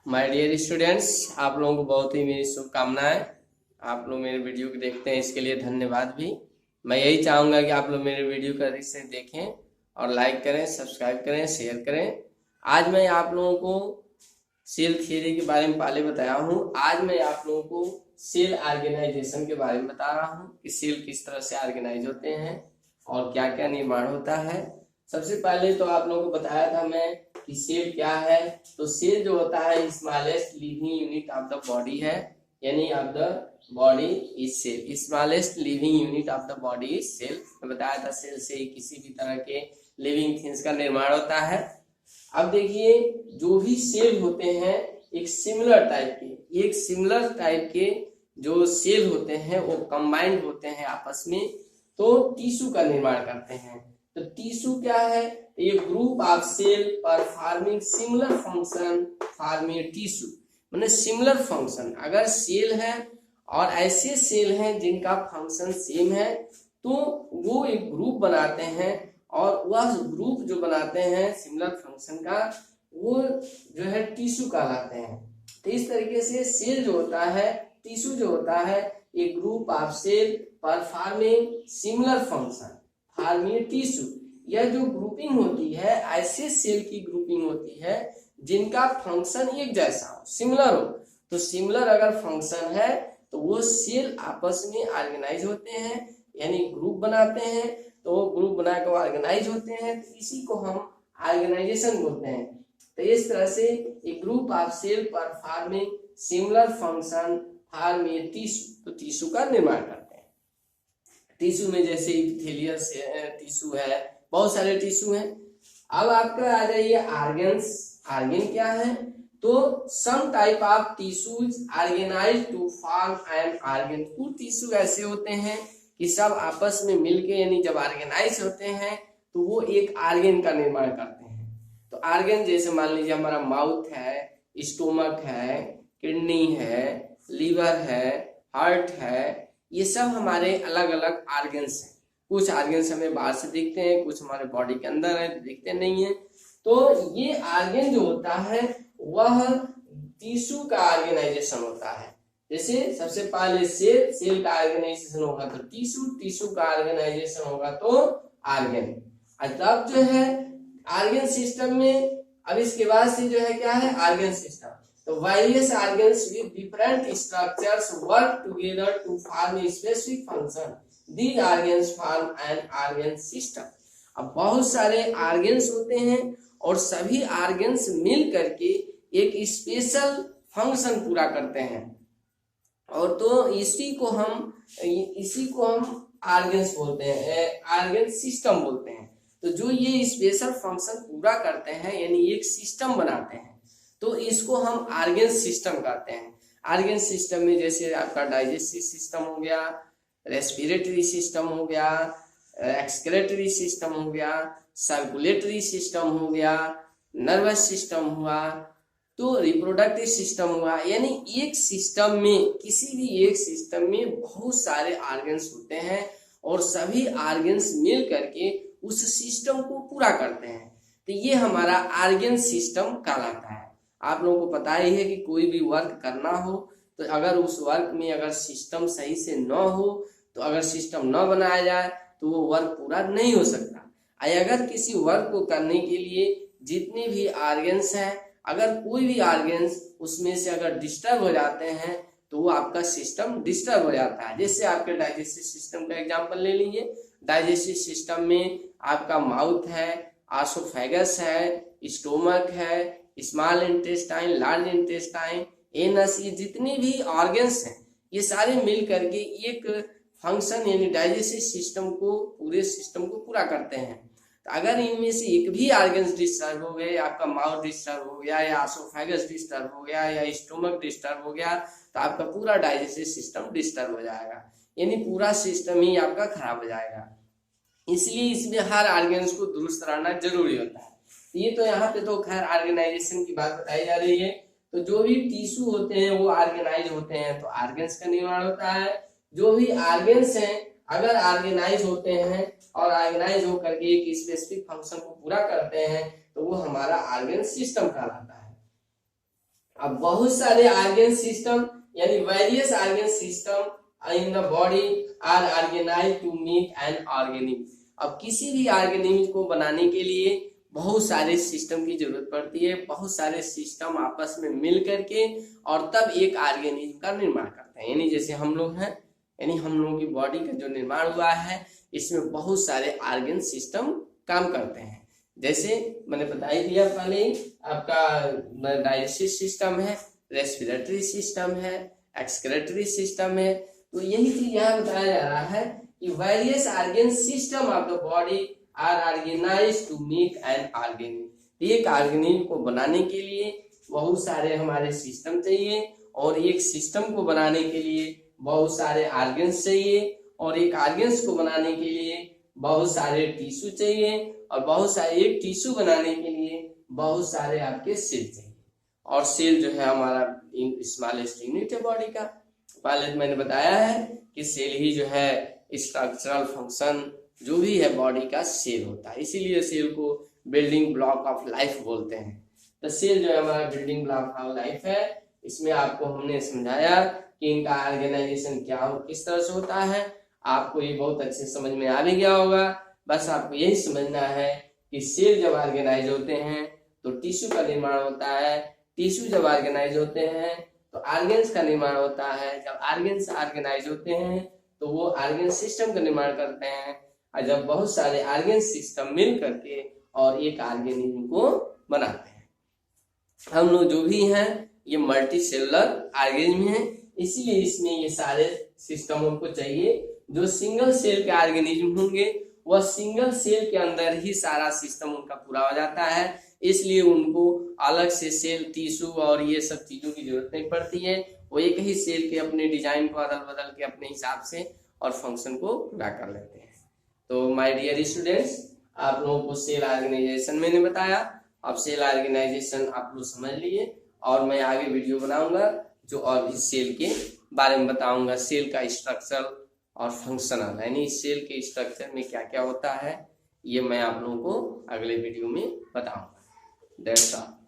My dear students, आप लोगों को बहुत ही मेरी शुभकामनाएं। आप लोग मेरे वीडियो को देखते हैं, इसके लिए धन्यवाद भी। मैं यही चाहूँगा कि आप लोग मेरे वीडियो को अधिक से देखें और लाइक करें, सब्सक्राइब करें, शेयर करें। आज मैं आप लोगों को सेल थियरी के बारे में पहले बताया हूँ। आज मैं आप लोगों को सेल ऑर्गेनाइजेशन के बारे में बता रहा हूँ कि सेल किस तरह से ऑर्गेनाइज होते हैं और क्या क्या निर्माण होता है। सबसे पहले तो आप लोगों को बताया था मैं कि सेल क्या है। तो सेल जो होता है smallest living unit of the body है, यानी of the body is cell. Smallest living unit of the body is cell. मैं बताया था सेल से ही किसी भी तरह के लिविंग थिंग्स का निर्माण होता है। अब देखिए, जो भी सेल होते हैं एक सिमिलर टाइप के जो सेल होते हैं वो कंबाइंड होते हैं आपस में, तो टिश्यू का निर्माण करते हैं। तो टिश्यू क्या है? ये group of cell performing similar function forming tissue. माने सिमिलर फंक्शन, अगर सेल है और ऐसे सेल हैं जिनका फंक्शन सेम है तो वो एक ग्रुप बनाते हैं, और वह ग्रुप जो बनाते हैं सिमिलर फंक्शन का वो जो है टिश्यू कहलाते हैं। तो इस तरीके से सेल जो होता है, टिश्यू जो होता है, एक group of cell performing similar function forming tissue. यह जो ग्रुपिंग होती है, ऐसे सेल की ग्रुपिंग होती है जिनका फंक्शन एक जैसा हो, सिमिलर हो। तो सिमिलर अगर फंक्शन है तो वो सेल आपस में ऑर्गेनाइज होते हैं, यानी ग्रुप बनाते हैं। तो वो ग्रुप बनाकर ऑर्गेनाइज होते हैं, तो इसी को हम ऑर्गेनाइजेशन बोलते हैं। तो इस तरह से एक group of cell performing similar function form a tissue, तो टिश्यू का निर्माण करते हैं। टिश्यू में जैसे इपिथेलियस टिश्यू है, बहुत सारे टिश्यू हैं। अब आपका आ जाइए ऑर्गन्स। ऑर्गन क्या है? तो some type of tissues organise to form an organ. कुछ टिश्यू ऐसे होते हैं कि सब आपस में मिलके, यानी जब ऑर्गेनाइज होते हैं तो वो एक ऑर्गन का निर्माण करते हैं। तो ऑर्गन जैसे मान लीजिए हमारा माउथ है, स्टोमक है, किडनी है, लीवर है, हार्ट है, ये सब हमारे अलग अलग ऑर्गन्स हैं। कुछ ऑर्गन्स हमें बाहर से दिखते हैं, कुछ हमारे बॉडी के अंदर है, दिखते नहीं है। तो ये ऑर्गन जो होता है वह टिश्यू का ऑर्गेनाइजेशन होता है। जैसे सबसे पहले सेल का ऑर्गेनाइजेशन होगा तो टिश्यू का ऑर्गेनाइजेशन होगा तो ऑर्गन। तब जो है ऑर्गन सिस्टम में, अब इसके बाद से जो है क्या है ऑर्गन सिस्टम। तो various organs with different structures work together to form a specific function. These organs form an organ system. अब बहुत सारे ऑर्गन्स होते हैं और सभी ऑर्गन्स मिल करके एक स्पेशल फंक्शन पूरा करते हैं, और तो इसी को हम ऑर्गन्स बोलते हैं, ऑर्गन सिस्टम बोलते हैं। तो जो ये स्पेशल फंक्शन पूरा करते हैं, यानी एक सिस्टम बनाते हैं, तो इसको हम ऑर्गन सिस्टम कहते हैं। ऑर्गन सिस्टम में जैसे आपका डाइजेस्टिव सिस्टम हो गया, रेस्पिरेटरी सिस्टम हो गया, एक्सक्रेटरी सिस्टम हो गया, सर्कुलेटरी सिस्टम हो गया, नर्वस सिस्टम हुआ, तो रिप्रोडक्टिव सिस्टम हुआ। यानी एक सिस्टम में, किसी भी एक सिस्टम में बहुत सारे ऑर्गन्स होते हैं और सभी ऑर्गन्स मिल करके उस सिस्टम को पूरा करते हैं। तो ये हमारा ऑर्गन सिस्टम कहलाता है। आप लोगों को पता ही है कि कोई भी वर्क करना हो तो अगर उस वर्क में अगर सिस्टम सही से न हो, तो अगर सिस्टम न बनाया जाए तो वो वर्क पूरा नहीं हो सकता। अगर किसी वर्क को करने के लिए जितने भी ऑर्गन्स हैं, अगर कोई भी ऑर्गन्स उसमें से अगर डिस्टर्ब हो जाते हैं तो वो आपका सिस्टम डिस्टर्ब हो जाता है। जैसे आपके डाइजेस्टिव सिस्टम का एग्जांपल ले लीजिए। डाइजेस्टिव सिस्टम में आपका माउथ है, आसोफेगस है, स्टोमक है, small intestine, large intestine, anus, ये जितने भी ऑर्गन्स हैं ये सारे मिल करके एक फंक्शन यानी डाइजेस्टिव सिस्टम को, पूरे सिस्टम को पूरा करते हैं। तो अगर इनमें से एक भी ऑर्गन्स डिस्टर्ब हो गए, आपका माउथ डिस्टर्ब हो गया, या आसोफेगस डिस्टर्ब हो गया, या स्टोमक डिस्टर्ब हो गया, तो आपका पूरा डाइजेस्टिव सिस्टम डिस्टर्ब हो जाएगा, यानी पूरा सिस्टम ही आपका खराब हो जाएगा। इसलिए इसमें हर ऑर्गन्स को दुरुस्त रहना जरूरी होता है। ये तो यहाँ पे तो खैर ऑर्गेनाइजेशन की बात बताई जा रही है। तो जो भी टिश्यू होते हैं वो ऑर्गेनाइज होते हैं तो ऑर्गन्स का निर्माण होता है। जो भी ऑर्गन्स हैं अगर ऑर्गेनाइज होते हैं और ऑर्गेनाइज होकर के एक स्पेसिफिक फंक्शन को पूरा करते हैं तो वो हमारा ऑर्गन सिस्टम कहलाता है। अब बहुत सारे ऑर्गन सिस्टम यानी various organ system in the body are organise to make an organism. अब किसी भी ऑर्गेनिज्म को बनाने के लिए बहुत सारे सिस्टम की जरूरत पड़ती है, बहुत सारे सिस्टम आपस में मिल करके और तब एक ऑर्गेनिज्म का निर्माण करते हैं। यानी जैसे हम लोग हैं, यानी हम लोगों की बॉडी का जो निर्माण हुआ है इसमें बहुत सारे ऑर्गन सिस्टम काम करते हैं। जैसे मैंने बता ही दिया पहले ही, आपका डाइजेस्टिव सिस्टम है, रेस्पिरेटरी सिस्टम है, एक्सक्रेटरी सिस्टम है। तो यही चीज यहाँ बताया जा रहा है कि various organ system of the body are organised to make an organism. एक ऑर्गेनिज्म को बनाने के लिए बहुत सारे हमारे सिस्टम चाहिए और एक सिस्टम को बनाने के लिए बहुत सारे ऑर्गन्स चाहिए और एक ऑर्गन्स को बनाने के लिए बहुत सारे टिश्यू चाहिए और बहुत सारे एक टिश्यू बनाने के लिए बहुत सारे आपके सेल चाहिए। और सेल जो है हमारा स्मॉलेस्ट यूनिट है बॉडी का। पहले तो मैंने बताया है कि सेल ही जो है स्ट्रक्चरल फंक्शन जो भी है बॉडी का सेल होता है, इसीलिए सेल को बिल्डिंग ब्लॉक ऑफ लाइफ बोलते हैं। तो सेल जो है हमारा बिल्डिंग ब्लॉक ऑफ लाइफ है। इसमें आपको हमने समझाया कि इनका ऑर्गेनाइजेशन क्या हो, किस तरह से होता है। आपको ये बहुत अच्छे समझ में आ भी गया होगा। बस आपको यही समझना है कि सेल जब ऑर्गेनाइज होते हैं तो टिश्यू का निर्माण होता है, टिश्यू जब ऑर्गेनाइज होते हैं तो ऑर्गन्स का निर्माण होता है, जब ऑर्गन्स ऑर्गेनाइज होते हैं तो वो ऑर्गन सिस्टम का निर्माण करते हैं, और जब बहुत सारे ऑर्गन सिस्टम मिल करके और एक ऑर्गेनिज्म को बनाते हैं। हम लोग जो भी हैं ये मल्टी सेलुलर ऑर्गेनिज्म है, इसीलिए इसमें ये सारे सिस्टम हमको चाहिए। जो सिंगल सेल के ऑर्गेनिज्म होंगे वह सिंगल सेल के अंदर ही सारा सिस्टम उनका पूरा हो जाता है, इसलिए उनको अलग से सेल टिश्यू और ये सब चीजों की जरूरत नहीं पड़ती है। वो एक ही सेल के अपने डिजाइन को अदल बदल के अपने हिसाब से और फंक्शन को पूरा कर लेते हैं। तो माय डियर स्टूडेंट्स, आप लोगों को सेल ऑर्गेनाइजेशन मैंने बताया। अब सेल ऑर्गेनाइजेशन आप लोग समझ लिए और मैं आगे वीडियो बनाऊंगा जो और भी सेल के बारे में बताऊंगा, सेल का स्ट्रक्चर और फंक्शनल, यानी सेल के स्ट्रक्चर में क्या क्या होता है ये मैं आप लोगों को अगले वीडियो में बताऊंगा। That's all.